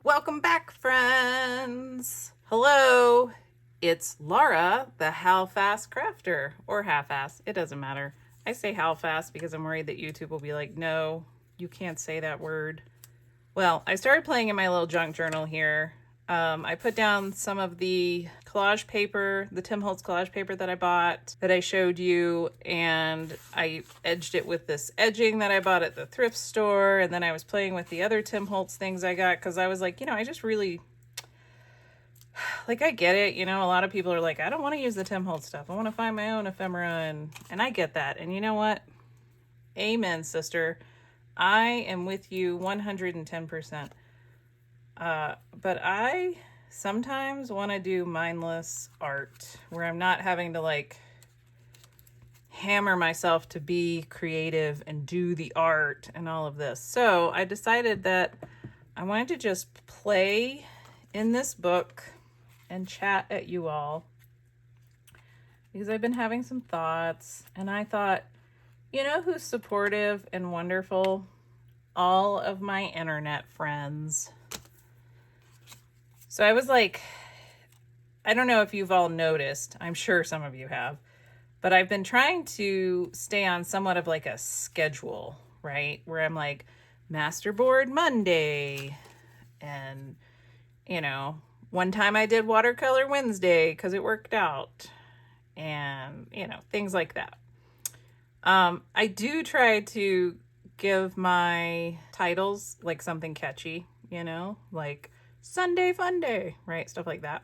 Welcome back, friends. Hello, it's Laura, the Half-Ass Crafter, or half-ass, it doesn't matter. I say half-ass because I'm worried that YouTube will be like, no, you can't say that word. Well, I started playing in my little junk journal here. I put down some of the collage paper, the Tim Holtz collage paper that I bought, that I showed you, and I edged it with this edging that I bought at the thrift store, and then I was playing with the other Tim Holtz things I got, because I was like, I just really, like, I get it, a lot of people are like, I don't want to use the Tim Holtz stuff, I want to find my own ephemera, and I get that, and you know what? Amen, sister. I am with you 110%. But I sometimes want to do mindless art where I'm not having to like hammer myself to be creative and do the art and all of this. So I decided that I wanted to just play in this book and chat at you all because I've been having some thoughts, and I thought, who's supportive and wonderful? All of my internet friends. So I was like, I don't know if you've all noticed, I'm sure some of you have, but I've been trying to stay on somewhat of like a schedule, right? Where I'm like, Masterboard Monday, and, one time I did Watercolor Wednesday because it worked out, and, things like that. I do try to give my titles like something catchy, like Sunday Fun Day, right? Stuff like that.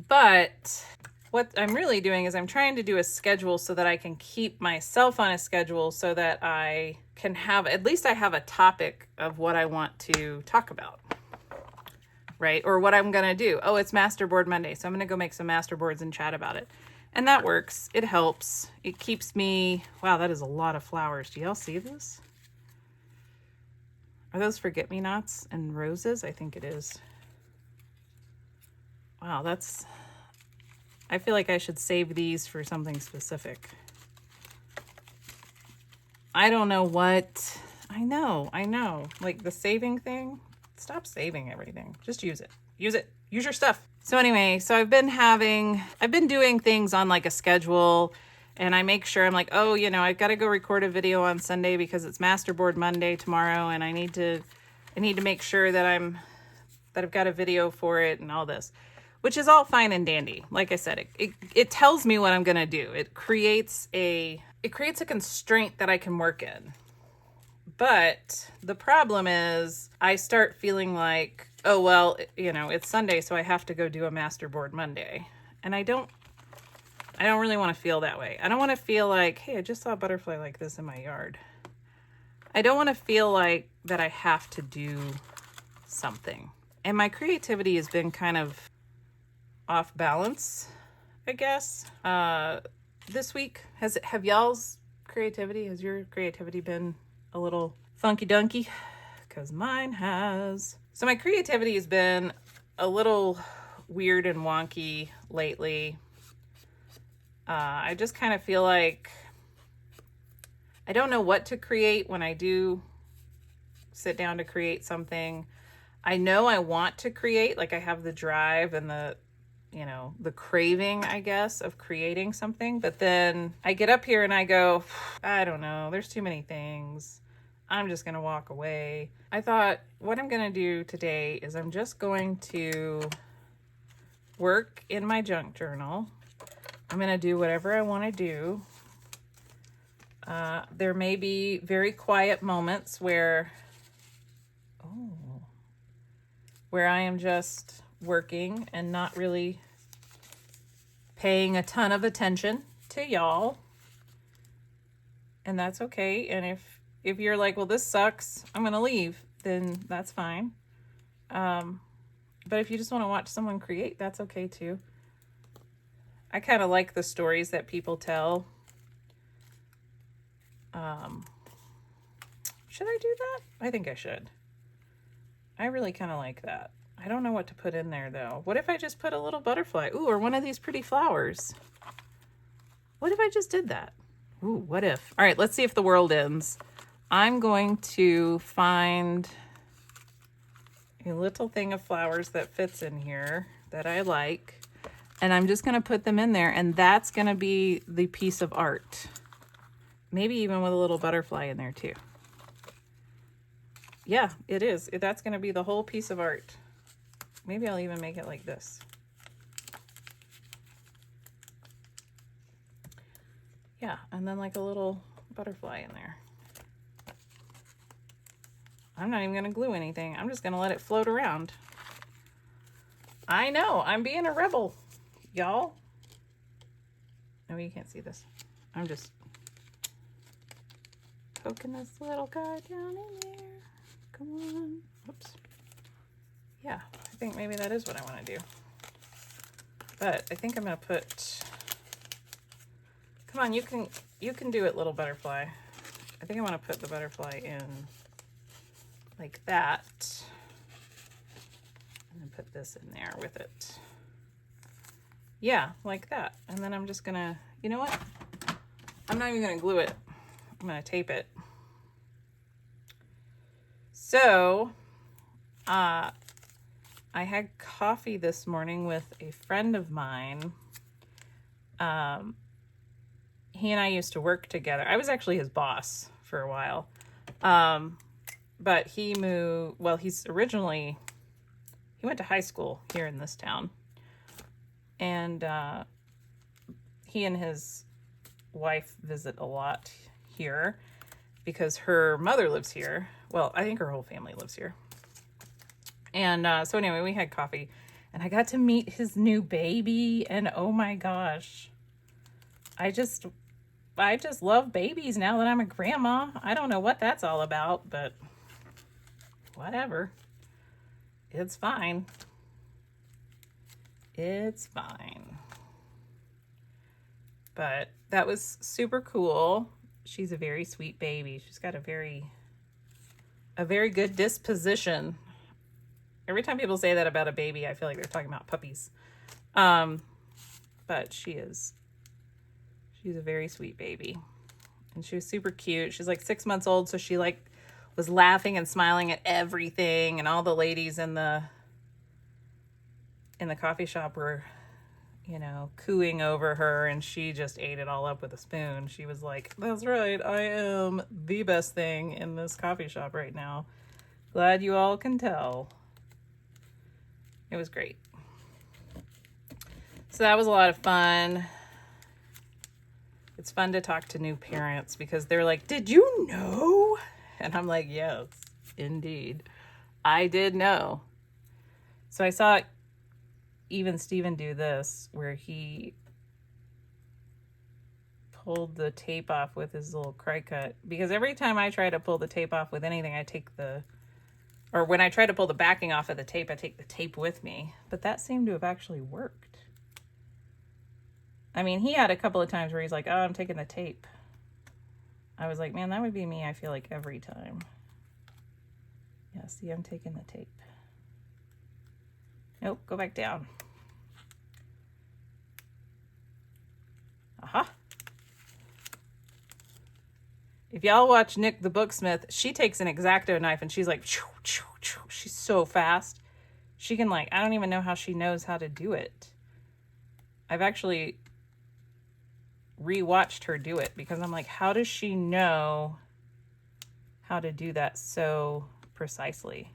But what I'm really doing is I'm trying to do a schedule so that I can keep myself on a schedule so that I can have, at least I have a topic of what I want to talk about, right? Or what I'm going to do. Oh, it's Masterboard Monday, so I'm going to go make some masterboards and chat about it. And that works. It helps. It keeps me, wow, that is a lot of flowers. Do y'all see this? Are those forget-me-nots and roses? I think it is. Wow, I feel like I should save these for something specific. I don't know what. I know. Like the saving thing. Stop saving everything. Just use it. Use your stuff. So anyway, I've been doing things on like a schedule, and I make sure I'm like, oh, I've got to go record a video on Sunday because it's Masterboard Monday tomorrow, and I need to make sure that I've got a video for it and all this, which is all fine and dandy. Like I said, it tells me what I'm going to do. It creates a constraint that I can work in. But the problem is I start feeling like, oh, well, it's Sunday, so I have to go do a Masterboard Monday. And I don't really want to feel that way. I don't want to feel like, hey, I just saw a butterfly like this in my yard. I don't want to feel like that I have to do something. And my creativity has been kind of off balance, I guess. This week, has your creativity been a little funky dunky? Because mine has. So my creativity has been a little weird and wonky lately. I just kind of feel like I don't know what to create when I do sit down to create something. I know I want to create, like I have the drive and the craving, I guess, of creating something. But then I get up here and I go, I don't know, there's too many things. I'm just going to walk away. I thought what I'm going to do today is I'm just going to work in my junk journal. I'm going to do whatever I want to do. There may be very quiet moments where I am just working and not really paying a ton of attention to y'all. And that's okay. And if you're like, well, this sucks, I'm going to leave, then that's fine. But if you just want to watch someone create, that's okay too. I kind of like the stories that people tell. Should I do that? I think I should. I really kind of like that. I don't know what to put in there though. What if I just put a little butterfly? Ooh, or one of these pretty flowers. What if I just did that? Ooh, what if? All right, let's see if the world ends. I'm going to find a little thing of flowers that fits in here that I like. And I'm just going to put them in there, and that's going to be the piece of art. Maybe even with a little butterfly in there too. Yeah, it is. That's going to be the whole piece of art. Maybe I'll even make it like this. Yeah, and then like a little butterfly in there. I'm not even going to glue anything. I'm just going to let it float around. I know, I'm being a rebel, y'all. No, you can't see this. I'm just poking this little guy down in there. Come on. Oops. Yeah, I think maybe that is what I want to do. But I think I'm going to put... Come on, you can do it, little butterfly. I think I want to put the butterfly in like that. And then put this in there with it. Yeah, like that. And then I'm just going to... You know what? I'm not even going to glue it. I'm going to tape it. So, I had coffee this morning with a friend of mine. He and I used to work together. I was actually his boss for a while. But he moved, well, he went to high school here in this town. And he and his wife visit a lot here because her mother lives here. Well, I think her whole family lives here. And so anyway, we had coffee and I got to meet his new baby, and oh my gosh, I just love babies now that I'm a grandma. I don't know what that's all about, but whatever. It's fine. It's fine. But that was super cool. She's a very sweet baby. She's got a very good disposition. Every time people say that about a baby, I feel like they're talking about puppies. But she's a very sweet baby. And she was super cute. She's like 6 months old, so she like was laughing and smiling at everything, and all the ladies in the coffee shop were, you know, cooing over her, and she just ate it all up with a spoon. She was like, that's right, I am the best thing in this coffee shop right now. Glad you all can tell. It was great. So that was a lot of fun. It's fun to talk to new parents because they're like, did you know? And I'm like, yes, indeed. I did know. So I saw even Steven do this where he pulled the tape off with his little cry cut. Because every time I try to pull the tape off with anything, or when I try to pull the backing off of the tape, I take the tape with me. But that seemed to have actually worked. I mean, he had a couple of times where he's like, oh, I'm taking the tape. I was like, man, that would be me, I feel like, every time. Yeah, see, I'm taking the tape. Nope, go back down. Aha. If y'all watch Nick the Booksmith, she takes an X-Acto knife and she's like, choo, choo, choo. She's so fast. She can like, I don't even know how she knows how to do it. I've actually rewatched her do it because I'm like, how does she know how to do that so precisely?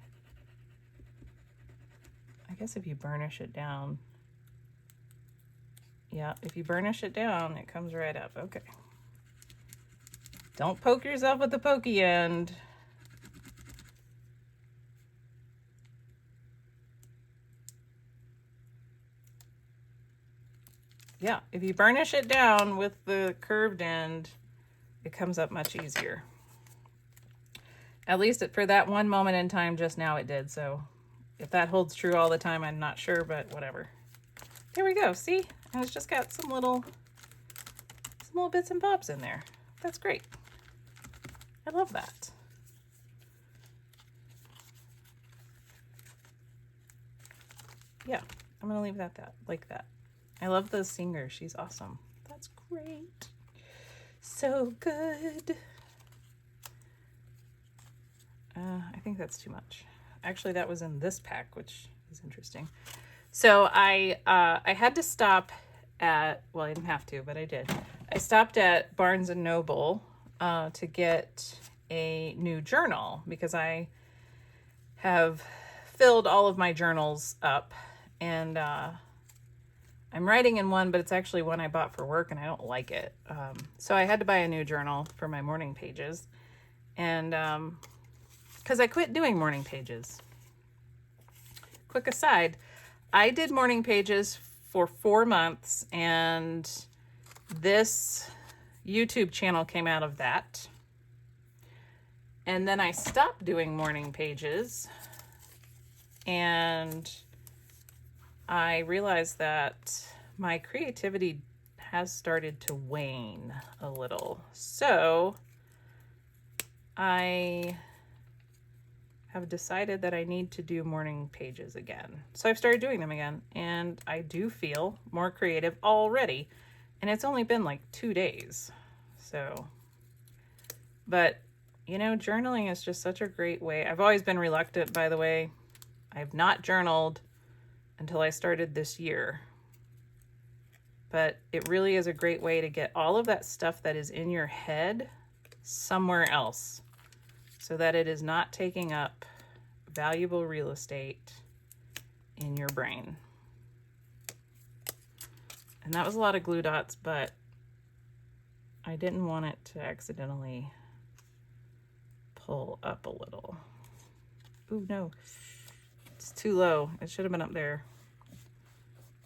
I guess if you burnish it down. Yeah, if you burnish it down, it comes right up. Okay. Don't poke yourself with the pokey end. Yeah, if you burnish it down with the curved end, it comes up much easier. At least for that one moment in time just now it did. So if that holds true all the time, I'm not sure, but whatever. There we go. See? And it's just got some little bits and bobs in there. That's great. I love that. Yeah, I'm going to leave that like that. I love the singer. She's awesome. That's great. So good. I think that's too much. Actually, that was in this pack, which is interesting. So I had to stop at, well, I didn't have to, but I did. I stopped at Barnes and Noble to get a new journal because I have filled all of my journals up, and I'm writing in one, but it's actually one I bought for work and I don't like it. So I had to buy a new journal for my morning pages, and because I quit doing morning pages. Quick aside, I did morning pages for 4 months, and this YouTube channel came out of that. And then I stopped doing morning pages, and I realized that my creativity has started to wane a little. So I have decided that I need to do morning pages again. So I've started doing them again, and I do feel more creative already. And it's only been like 2 days. So, but you know, journaling is just such a great way. I've always been reluctant, by the way. I've not journaled until I started this year. But it really is a great way to get all of that stuff that is in your head somewhere else, so that it is not taking up valuable real estate in your brain. And that was a lot of glue dots, but I didn't want it to accidentally pull up a little. Ooh, no. It's too low. It should have been up there.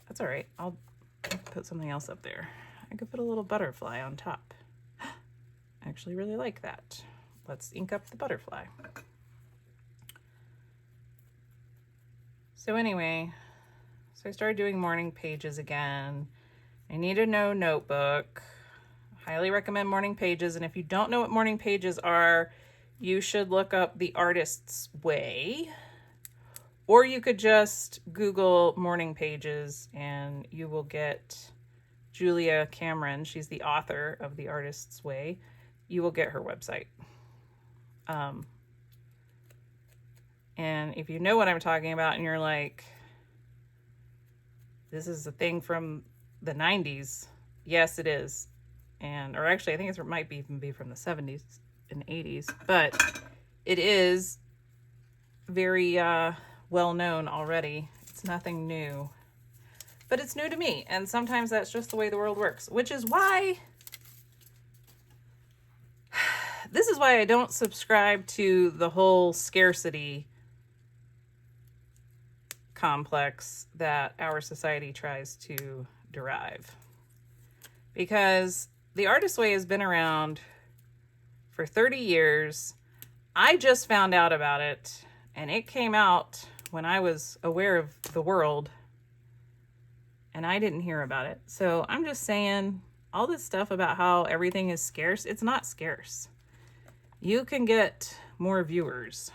That's all right. I'll put something else up there. I could put a little butterfly on top. I actually really like that. Let's ink up the butterfly. So anyway, so I started doing morning pages again. I need a notebook. Highly recommend morning pages. And if you don't know what morning pages are, you should look up The Artist's Way. Or you could just Google morning pages and you will get Julia Cameron. She's the author of The Artist's Way. You will get her website. And if you know what I'm talking about and you're like, this is a thing from the 90s, yes, it is. Or actually, I think it might even be from the 70s and 80s, but it is very well known already. It's nothing new, but it's new to me. And sometimes that's just the way the world works, which is why this is why I don't subscribe to the whole scarcity complex that our society tries to derive. Because the Artist's Way has been around for 30 years. I just found out about it, and it came out when I was aware of the world, and I didn't hear about it. So I'm just saying, all this stuff about how everything is scarce, it's not scarce. You can get more viewers.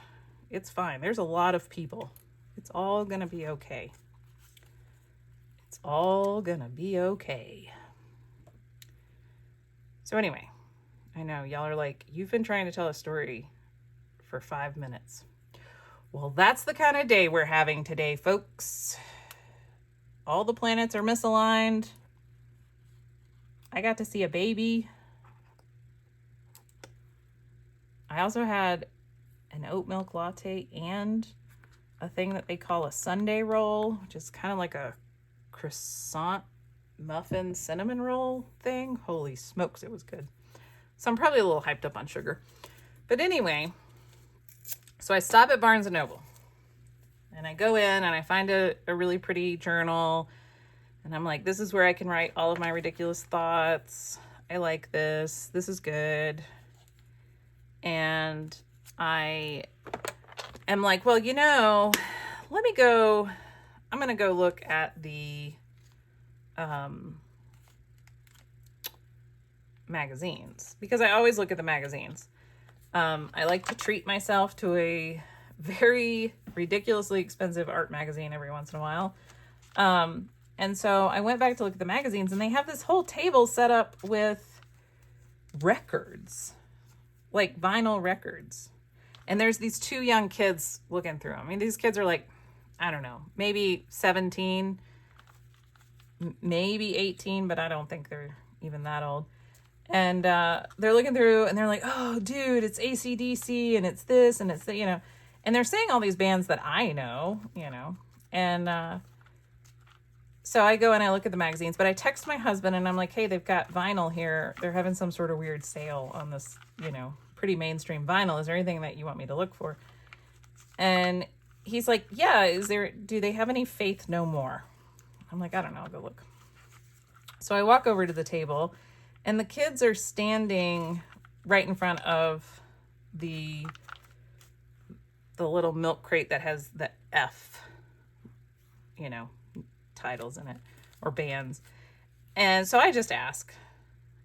It's fine. There's a lot of people. It's all gonna be okay. It's all gonna be okay. So anyway, I know y'all are like, you've been trying to tell a story for 5 minutes. Well, that's the kind of day we're having today, folks. All the planets are misaligned. I got to see a baby. I also had an oat milk latte and a thing that they call a Sunday roll, which is kind of like a croissant muffin cinnamon roll thing. Holy smokes, it was good. So I'm probably a little hyped up on sugar. But anyway, so I stop at Barnes & Noble. And I go in and I find a really pretty journal. And I'm like, this is where I can write all of my ridiculous thoughts. I like this. This is good. And I am like, well, you know, let me go. I'm going to go look at the magazines, because I always look at the magazines. I like to treat myself to a very ridiculously expensive art magazine every once in a while. And so I went back to look at the magazines, and they have this whole table set up with records, like vinyl records. And there's these two young kids looking through them. I mean, these kids are like, I don't know, maybe 17, maybe 18, but I don't think they're even that old. And they're looking through and they're like, oh, dude, it's AC/DC and it's this and it's that, you know. And they're saying all these bands that I know, you know. And so I go and I look at the magazines, but I text my husband and I'm like, hey, they've got vinyl here. They're having some sort of weird sale on this, you know, pretty mainstream vinyl. Is there anything that you want me to look for? And he's like, yeah, do they have any Faith No More? I'm like, I don't know, I'll go look. So I walk over to the table and the kids are standing right in front of the little milk crate that has the F, you know, titles in it or bands. And so I just ask,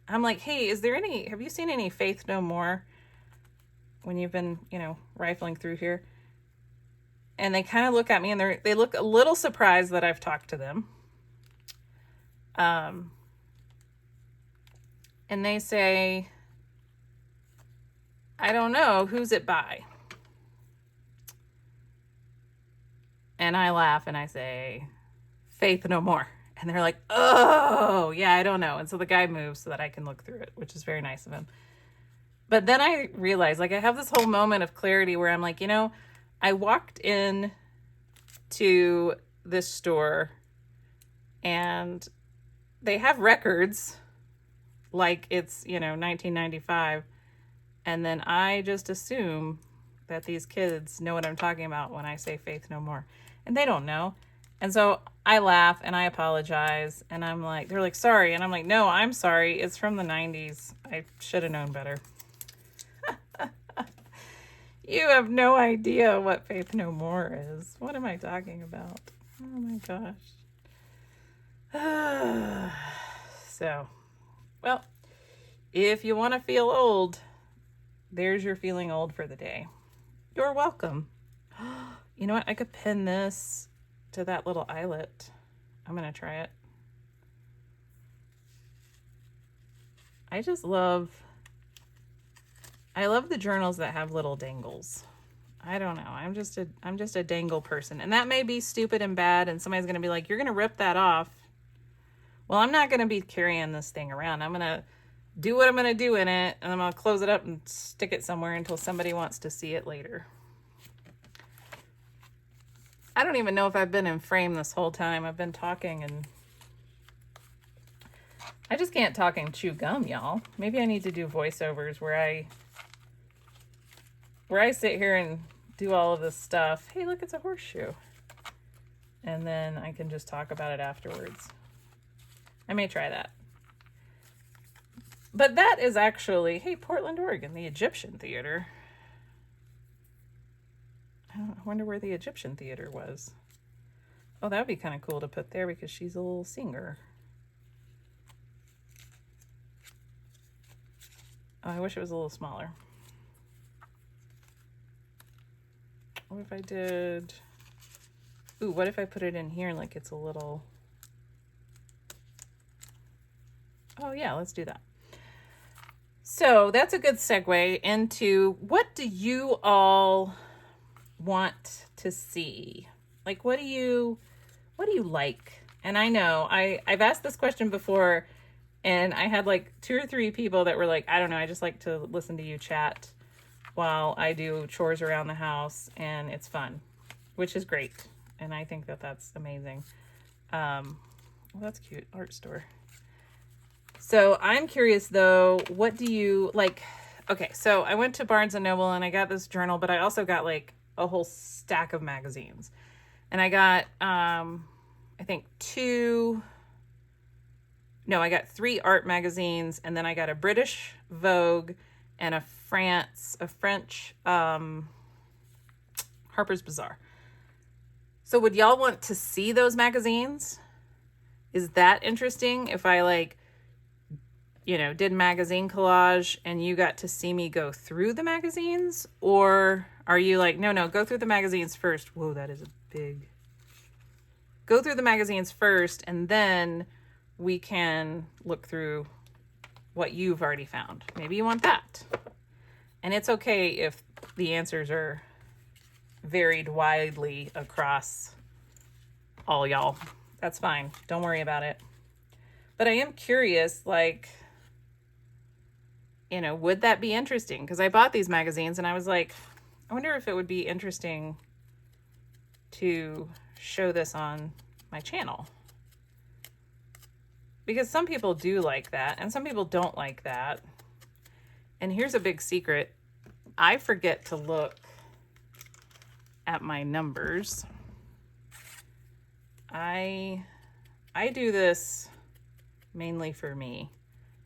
I'm like, hey, have you seen any Faith No More when you've been, you know, rifling through here? And they kind of look at me and they look a little surprised that I've talked to them. And they say, I don't know, who's it by? And I laugh and I say, Faith No More. And they're like, oh, yeah, I don't know. And so the guy moves so that I can look through it, which is very nice of him. But then I realized, like, I have this whole moment of clarity where I'm like, you know, I walked in to this store and they have records like it's, you know, 1995. And then I just assume that these kids know what I'm talking about when I say Faith No More. And they don't know. And so I laugh and I apologize. And I'm like, they're like, sorry. And I'm like, no, I'm sorry. It's from the 90s. I should have known better. You have no idea what Faith No More is. What am I talking about? Oh my gosh. So, well, if you want to feel old, there's your feeling old for the day. You're welcome. You know what? I could pin this to that little eyelet. I'm going to try it. I love the journals that have little dangles. I don't know. I'm just a dangle person. And that may be stupid and bad. And somebody's going to be like, you're going to rip that off. Well, I'm not going to be carrying this thing around. I'm going to do what I'm going to do in it. And I'm going to close it up and stick it somewhere until somebody wants to see it later. I don't even know if I've been in frame this whole time. I've been talking and I just can't talk and chew gum, y'all. Maybe I need to do voiceovers where I sit here and do all of this stuff. Hey, look, it's a horseshoe. And then I can just talk about it afterwards. I may try that. But that is actually, hey, Portland, Oregon, the Egyptian Theater. I wonder where the Egyptian Theater was. Oh, that would be kind of cool to put there because she's a little singer. Oh, I wish it was a little smaller. What if I did... Ooh, what if I put it in here like it's a little... Oh, yeah, let's do that. So that's a good segue into what do you all want to see? Like, what do you like? And I know I've asked this question before and I had like 2 or 3 people that were like, I don't know, I just like to listen to you chat while I do chores around the house and it's fun, which is great. And I think that that's amazing. Well, that's cute. Art store. So I'm curious though, what do you like? Okay, so I went to Barnes and Noble and I got this journal, but I also got like a whole stack of magazines. And I got, I think I got 3 art magazines, and then I got a British Vogue and a French Harper's Bazaar. So would y'all want to see those magazines? Is that interesting if I like, you know, did magazine collage and you got to see me go through the magazines? Or are you like, no, go through the magazines first. Whoa, that is a big... Go through the magazines first, and then we can look through what you've already found. Maybe you want that. And it's okay if the answers are varied widely across all y'all. That's fine. Don't worry about it. But I am curious, like, you know, would that be interesting? Because I bought these magazines and I was like, I wonder if it would be interesting to show this on my channel. Because some people do like that and some people don't like that. And here's a big secret. I forget to look at my numbers. I do this mainly for me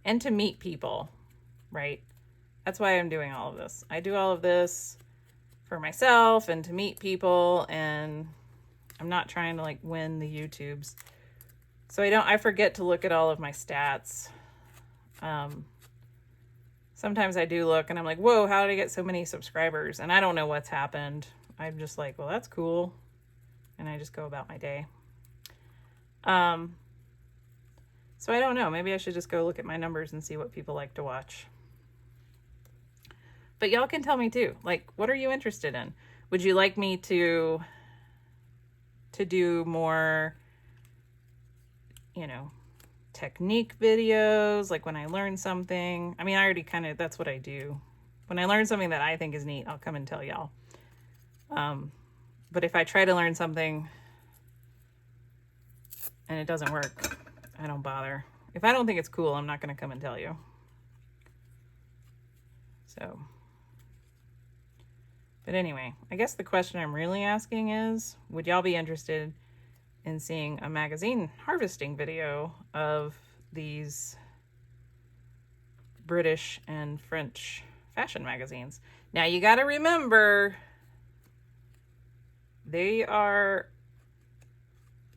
and to meet people, right? That's why I'm doing all of this. I do all of this for myself and to meet people, and I'm not trying to like win the YouTubes. So I forget to look at all of my stats. Sometimes I do look and I'm like, whoa, how did I get so many subscribers? And I don't know what's happened. I'm just like, well, that's cool. And I just go about my day. So I don't know. Maybe I should just go look at my numbers and see what people like to watch. But y'all can tell me too. Like, what are you interested in? Would you like me to do more, you know, technique videos, like when I learn something? I mean, I already that's what I do. When I learn something that I think is neat, I'll come and tell y'all. But if I try to learn something and it doesn't work, I don't bother. If I don't think it's cool, I'm not going to come and tell you. So, but anyway, I guess the question I'm really asking is, would y'all be interested in seeing a magazine harvesting video of these British and French fashion magazines? Now you got to remember, they are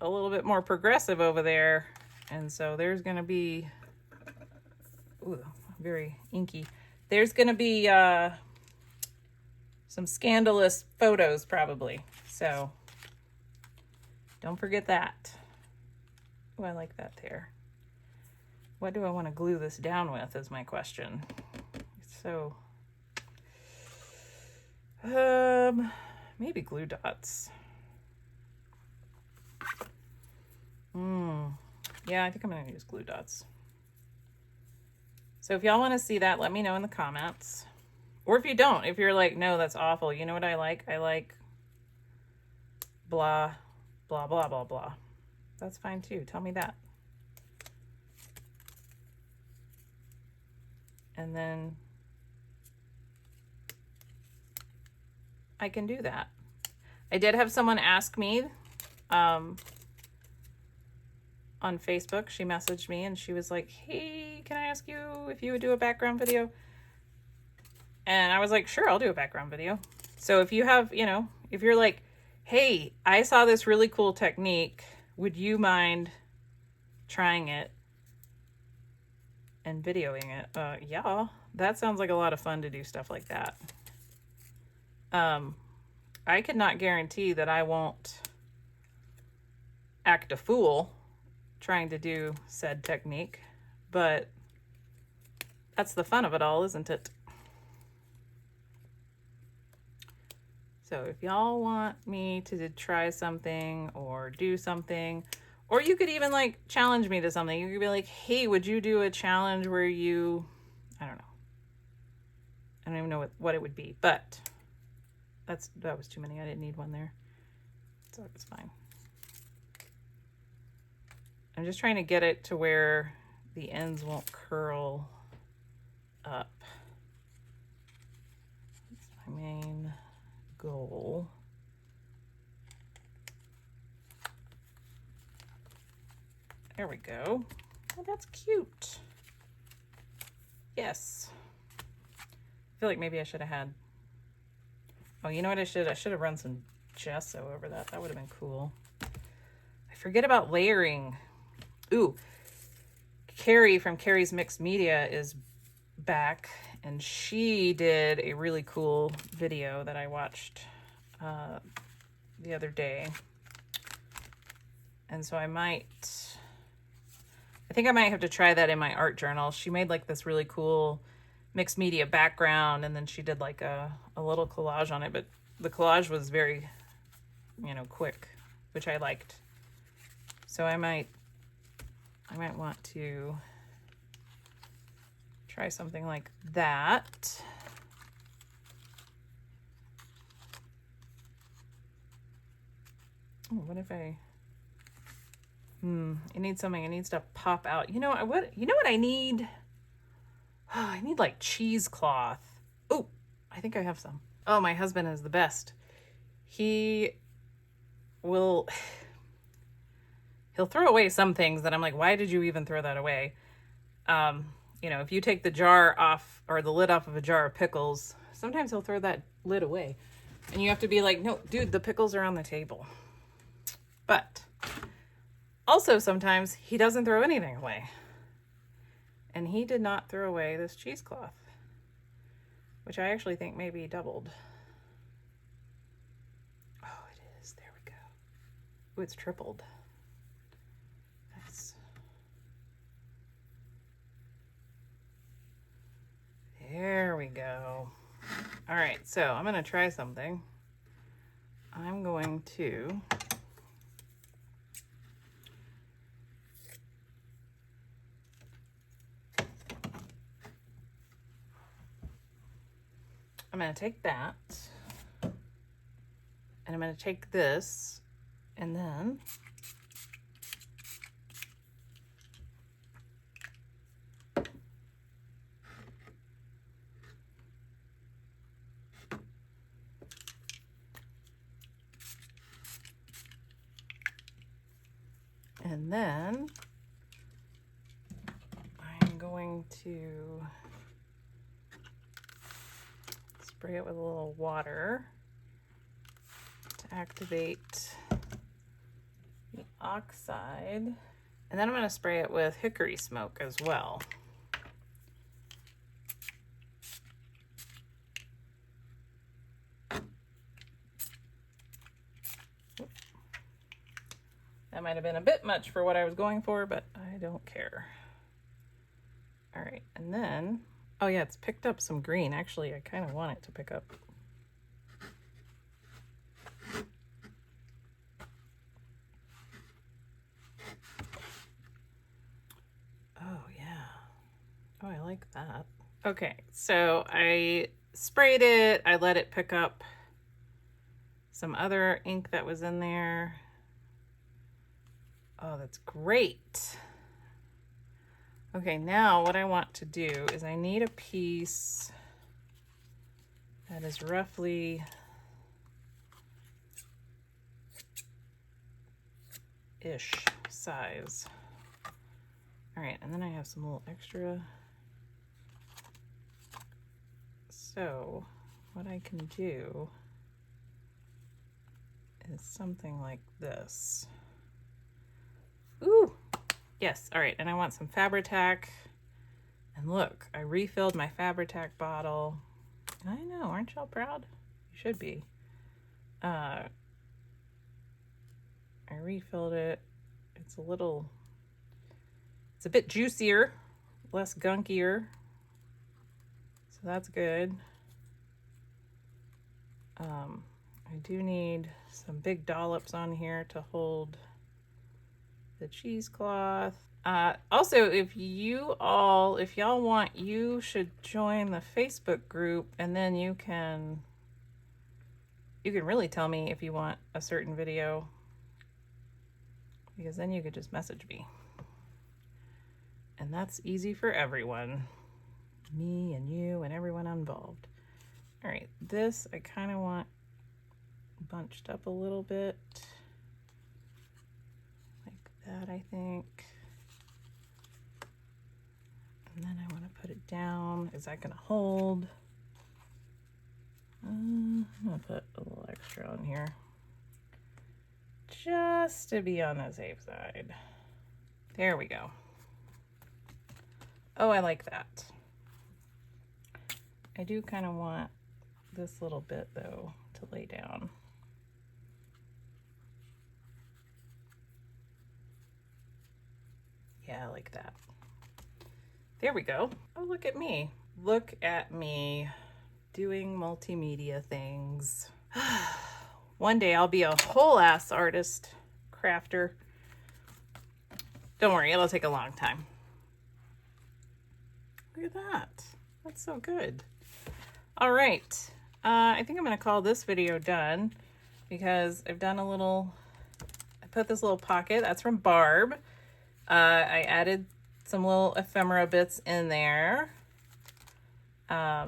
a little bit more progressive over there. And so there's going to be, ooh, very inky. There's going to be some scandalous photos probably. So don't forget that. Oh, I like that there. What do I want to glue this down with is my question. So, maybe glue dots. Yeah, I think I'm going to use glue dots. So if y'all want to see that, let me know in the comments. Or if you don't, if you're like, no, that's awful. You know what I like? I like blah, blah, blah, blah, blah. That's fine too. Tell me that. And then I can do that. I did have someone ask me, on Facebook, she messaged me and she was like, hey, can I ask you if you would do a background video? And I was like, sure, I'll do a background video. So if you have, you know, if you're like, hey, I saw this really cool technique, would you mind trying it and videoing it? Yeah, that sounds like a lot of fun to do stuff like that. I could not guarantee that I won't act a fool trying to do said technique, but that's the fun of it all, isn't it? So if y'all want me to try something or do something, or you could even like challenge me to something. You could be like, hey, would you do a challenge where you, I don't know. I don't even know what it would be, but that was too many. I didn't need one there. So it's fine. I'm just trying to get it to where the ends won't curl up. That's my main goal. There we go. Oh, that's cute. Yes. I feel like maybe I should have had, oh, you know what I should have run some gesso over that. That would have been cool. I forget about layering. Ooh, Carrie from Carrie's Mixed Media is back, and she did a really cool video that I watched the other day. And so I think I might have to try that in my art journal. She made like this really cool mixed media background, and then she did like a little collage on it, but the collage was very, quick, which I liked. So I might want to try something like that. Oh, what if I... it needs something. It needs to pop out. You know what I need? Oh, I need like cheesecloth. Oh, I think I have some. Oh, my husband is the best. He'll throw away some things that I'm like, why did you even throw that away? If you take the jar off or the lid off of a jar of pickles, sometimes he'll throw that lid away. And you have to be like, no, dude, the pickles are on the table. But also sometimes he doesn't throw anything away. And he did not throw away this cheesecloth, which I actually think maybe doubled. Oh, it is. There we go. Oh, it's tripled. There we go. All right, so I'm going to try something. I'm going to take that, and I'm going to take this, and then I'm going to spray it with a little water to activate the oxide. And then I'm going to spray it with hickory smoke as well. That might have been a bit much for what I was going for, but I don't care. All right, and then, oh yeah, it's picked up some green. Actually, I kind of want it to pick up. Oh yeah. Oh, I like that. Okay, so I sprayed it. I let it pick up some other ink that was in there. Oh, that's great. Okay, now what I want to do is I need a piece that is roughly ish size. All right, and then I have some little extra. So what I can do is something like this. Ooh, yes, all right, and I want some Fabri-Tac. And look, I refilled my Fabri-Tac bottle. I know, aren't y'all proud? You should be. I refilled it. It's a bit juicier, less gunkier. So that's good. I do need some big dollops on here to hold the cheesecloth. Also, if y'all want, you should join the Facebook group, and then you can really tell me if you want a certain video, because then you could just message me. And that's easy for everyone. Me and you and everyone involved. All right, this I kind of want bunched up a little bit. Like that, I think. And then I want to put it down. Is that going to hold? I'm going to put a little extra on here, just to be on the safe side. There we go. Oh, I like that. I do kind of want this little bit, though, to lay down. Yeah, I like that. There we go. Oh, look at me. Look at me doing multimedia things. One day I'll be a whole ass artist, crafter. Don't worry, it'll take a long time. Look at that. That's so good. All right. I think I'm going to call this video done because I've done a little, I put this little pocket. That's from Barb. I added some little ephemera bits in there. I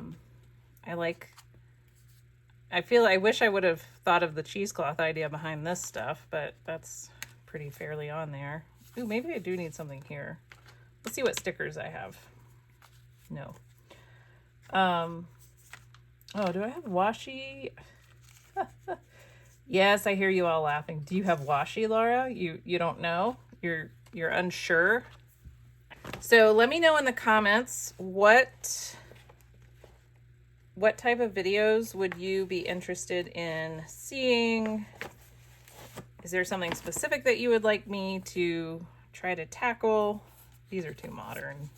wish I would have thought of the cheesecloth idea behind this stuff, but that's pretty fairly on there. Ooh, maybe I do need something here. Let's see what stickers I have. No. Oh, do I have washi? Yes, I hear you all laughing. Do you have washi, Laura? You don't know? You're unsure? So let me know in the comments what type of videos would you be interested in seeing? Is there something specific that you would like me to try to tackle? These are too modern.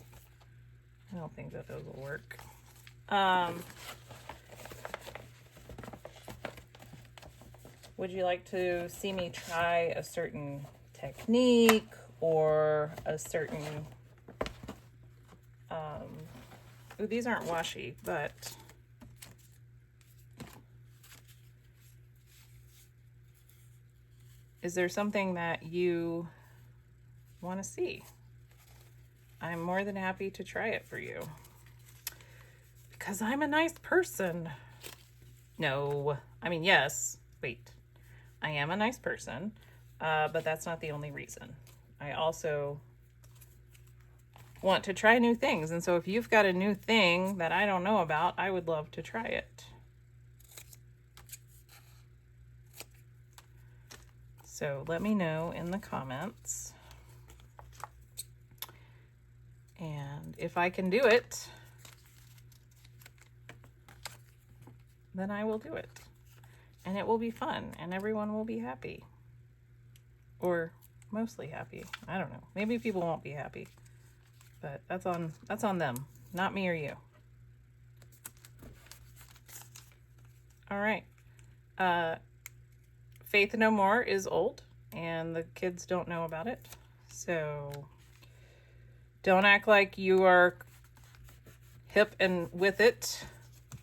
I don't think that those will work. Would you like to see me try a certain technique or a certain... Ooh, these aren't washi, but... Is there something that you want to see? I'm more than happy to try it for you. Because I'm a nice person. No, I mean, yes, wait. I am a nice person, but that's not the only reason. I also want to try new things. And so if you've got a new thing that I don't know about, I would love to try it. So let me know in the comments. And if I can do it, then I will do it. And it will be fun and everyone will be happy. Or mostly happy. I don't know. Maybe people won't be happy. But that's on them, not me or you. All right. Faith No More is old and the kids don't know about it. So don't act like you are hip and with it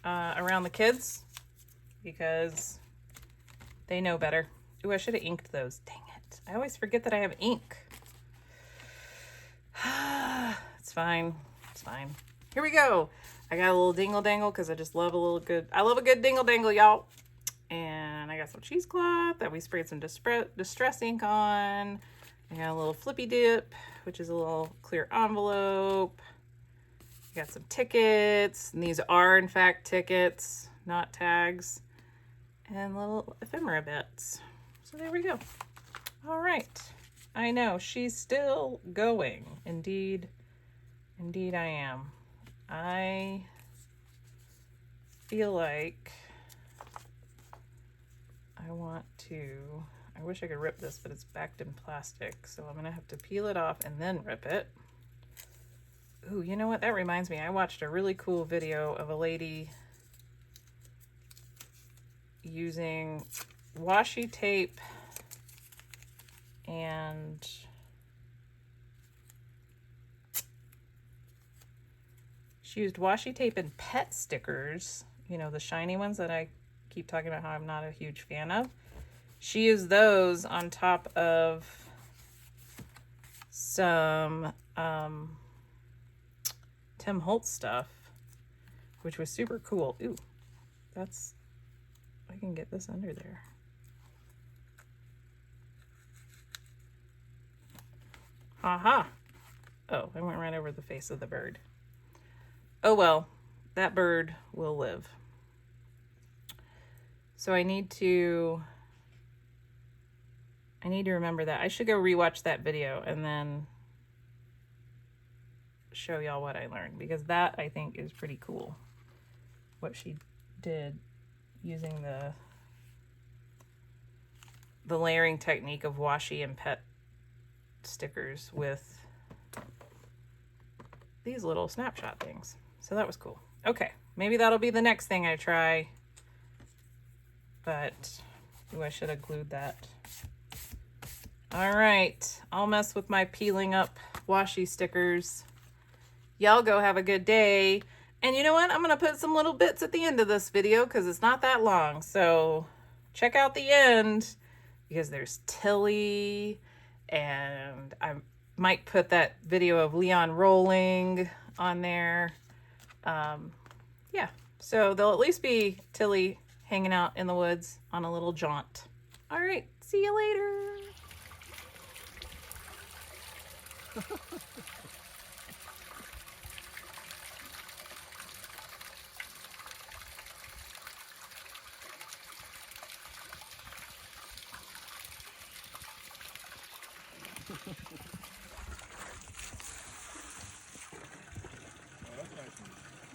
around the kids because they know better. Ooh, I should have inked those. Dang it. I always forget that I have ink. It's fine. It's fine. Here we go. I got a little dingle dangle because I just love I love a good dingle dangle, y'all. And I got some cheesecloth that we sprayed some distress ink on. I got a little flippy dip, which is a little clear envelope. I got some tickets, and these are in fact tickets, not tags, and little ephemera bits. So there we go. All right. I know, she's still going. Indeed I am. I feel like I wish I could rip this, but it's backed in plastic, so I'm gonna have to peel it off and then rip it. Ooh, you know what? That reminds me, I watched a really cool video of a lady using washi tape and she used washi tape and pet stickers, you know, the shiny ones that I keep talking about how I'm not a huge fan of. She used those on top of some Tim Holtz stuff, which was super cool. Ooh, I can get this under there. Aha. Oh, I went right over the face of the bird. Oh well, that bird will live. So I need to remember that. I should go rewatch that video and then show y'all what I learned, because that I think is pretty cool. What she did using the layering technique of washi and pet stickers with these little snapshot things. So that was cool. Okay, maybe that'll be the next thing I try. But, ooh, I should have glued that. All right, I'll mess with my peeling up washi stickers. Y'all go have a good day. And you know what? I'm going to put some little bits at the end of this video because it's not that long. So check out the end because there's Tilly, and I might put that video of Leon rolling on there. Yeah, so there'll at least be Tilly hanging out in the woods on a little jaunt. All right, see you later.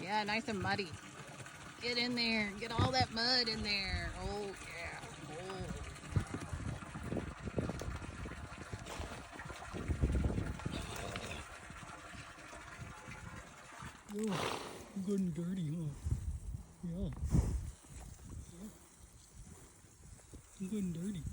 Yeah, nice and muddy. Get in there. Get all that mud in there. Oh, yeah. Oh, I'm getting dirty, huh? Yeah. I'm getting dirty.